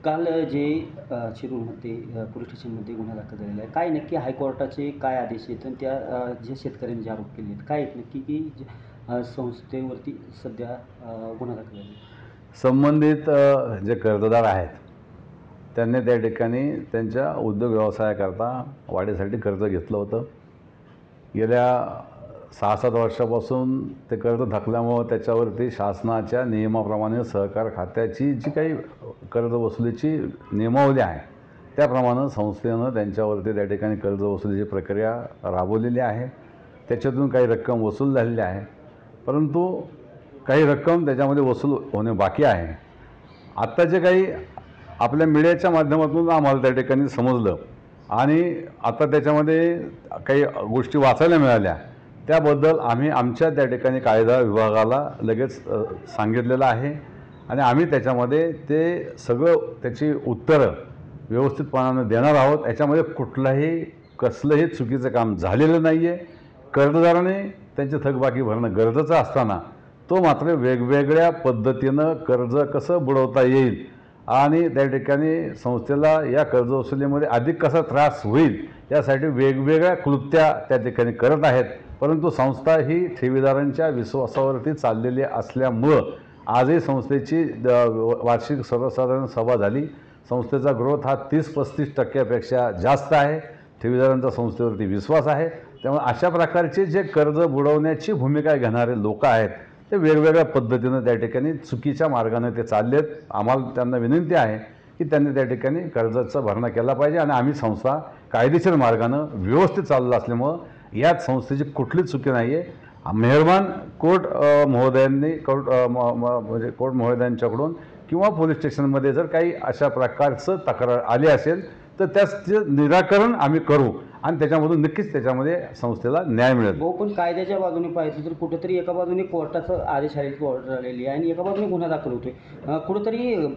काल जे शिरूरमध्ये पोलीस स्टेशनमध्ये गुन्हा दाखल झालेला आहे. काय नक्की हायकोर्टाचे काय आदेश आहेत आणि त्या जे शेतकऱ्यांनी जे आरोप केले आहेत, काय आहेत नक्की की संस्थेवरती सध्या गुन्हा दाखल झाला आहे? संबंधित जे कर्जदार आहेत त्यांनी त्या ठिकाणी त्यांच्या उद्योग व्यवसायाकरता वाढीसाठी कर्ज घेतलं होतं. गेल्या 6-7 वर्षापासून ते कर्ज थकल्यामुळं त्याच्यावरती शासनाच्या नियमाप्रमाणे सहकार खात्याची जी काही कर्ज वसुलीची नियमावली आहे त्याप्रमाणे संस्थेनं त्यांच्यावरती त्या ठिकाणी कर्ज वसुलीची प्रक्रिया राबवलेली आहे. त्याच्यातून काही रक्कम वसूल झालेली आहे, परंतु काही रक्कम त्याच्यामध्ये वसूल होणे बाकी आहे. आत्ता जे काही आपल्या मीडियाच्या माध्यमातून आम्हाला त्या ठिकाणी समजलं आणि आता त्याच्यामध्ये काही गोष्टी वाचायला मिळाल्या, त्याबद्दल आम्ही आमच्या त्या ठिकाणी कायदा विभागाला लगेच सांगितलेलं आहे आणि आम्ही त्याच्यामध्ये ते सगळं त्याची उत्तरं व्यवस्थितपणाने देणार आहोत. याच्यामध्ये कसलंही चुकीचं काम झालेलं नाही आहे. कर्जदाराने त्यांची थकबाकी भरणं गरजेचं असताना तो मात्र वेगवेगळ्या पद्धतीनं कर्ज कसं बुडवता येईल आणि त्या ठिकाणी संस्थेला या कर्ज वसुलीमध्ये अधिक कसा त्रास होईल यासाठी वेगवेगळ्या कृत्या त्या ठिकाणी करत आहेत. परंतु संस्था ही ठेवीदारांच्या विश्वासावरती चाललेली असल्यामुळं आजही संस्थेची वार्षिक सर्वसाधारण सभा झाली. संस्थेचा ग्रोथ हा 30-35% जास्त आहे. ठेवीदारांचा संस्थेवरती विश्वास आहे. त्यामुळे अशा प्रकारचे जे कर्ज बुडवण्याची भूमिका घेणारे लोक आहेत ते वेगवेगळ्या पद्धतीनं त्या ठिकाणी चुकीच्या मार्गाने ते चाललेत. आम्हाला त्यांना विनंती आहे की त्यांनी त्या ठिकाणी कर्जाचा भरणा केला पाहिजे आणि आम्ही संस्था कायदेशीर मार्गानं व्यवस्थित चाललं असल्यामुळं यात संस्थेची कुठलीच चुकी नाही आहे. मेहरबान कोर्ट महोदयांच्याकडून किंवा पोलीस स्टेशनमध्ये जर काही अशा प्रकारचं तक्रार आली असेल तर त्याचं निराकरण आम्ही करू आणि त्याच्यामधून नक्कीच त्याच्यामध्ये संस्थेला न्याय मिळेल. हो, पण कायद्याच्या बाजूने पाहिजे तर कुठेतरी एका बाजूने कोर्टाचं आदेश आलेली ऑर्डर आलेली आहे आणि एका बाजूने गुन्हा दाखल होतोय. कुठेतरी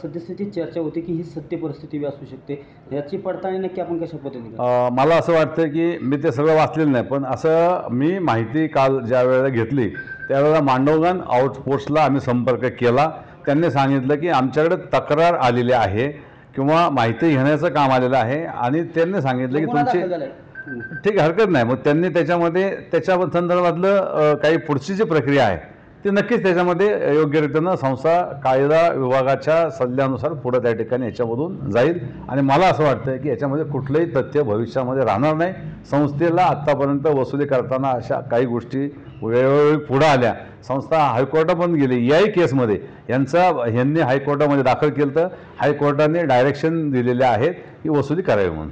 सद्यस्थिती चर्चा होती की ही सत्य परिस्थिती असू शकते. याची पडताळणी नक्की आपण कशा पद्धतीने? मला असं वाटतं की मी ते सगळं वाचलेलं नाही, पण असं मी माहिती काल ज्या वेळेला घेतली त्यावेळेला मांडवगण आउटपोस्टला आम्ही संपर्क केला. त्यांनी सांगितलं की आमच्याकडे तक्रार आलेली आहे किंवा माहिती घेण्याचं काम आलेलं आहे आणि त्यांनी सांगितलं की तुमची ठीक हरकत नाही. मग त्यांनी त्याच्या संदर्भातलं काही पुढची जी प्रक्रिया आहे ती नक्कीच त्याच्यामध्ये योग्यरीतीनं संस्था कायदा विभागाच्या सल्ल्यानुसार पुढं त्या ठिकाणी याच्यामधून जाईल आणि मला असं वाटतं की याच्यामध्ये कुठलंही तथ्य भविष्यामध्ये राहणार नाही. संस्थेला आत्तापर्यंत वसुली करताना अशा काही गोष्टी वेळोवेळी पुढं आल्या. संस्था हायकोर्टापर्यंत गेली. याही केसमध्ये ह्यांनी हायकोर्टामध्ये दाखल केलं तर हायकोर्टाने डायरेक्शन दिलेले आहेत की वसुली करावी म्हणून.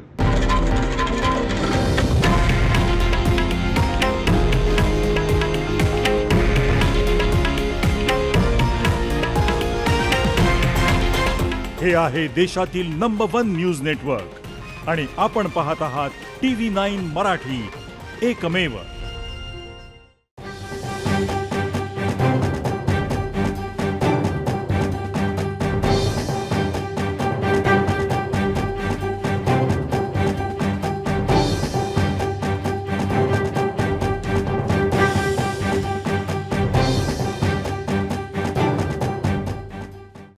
हे आहे देशातील नंबर 1 न्यूज नेटवर्क आणि आपण पाहत आहात TV9 मराठी, एकमेव.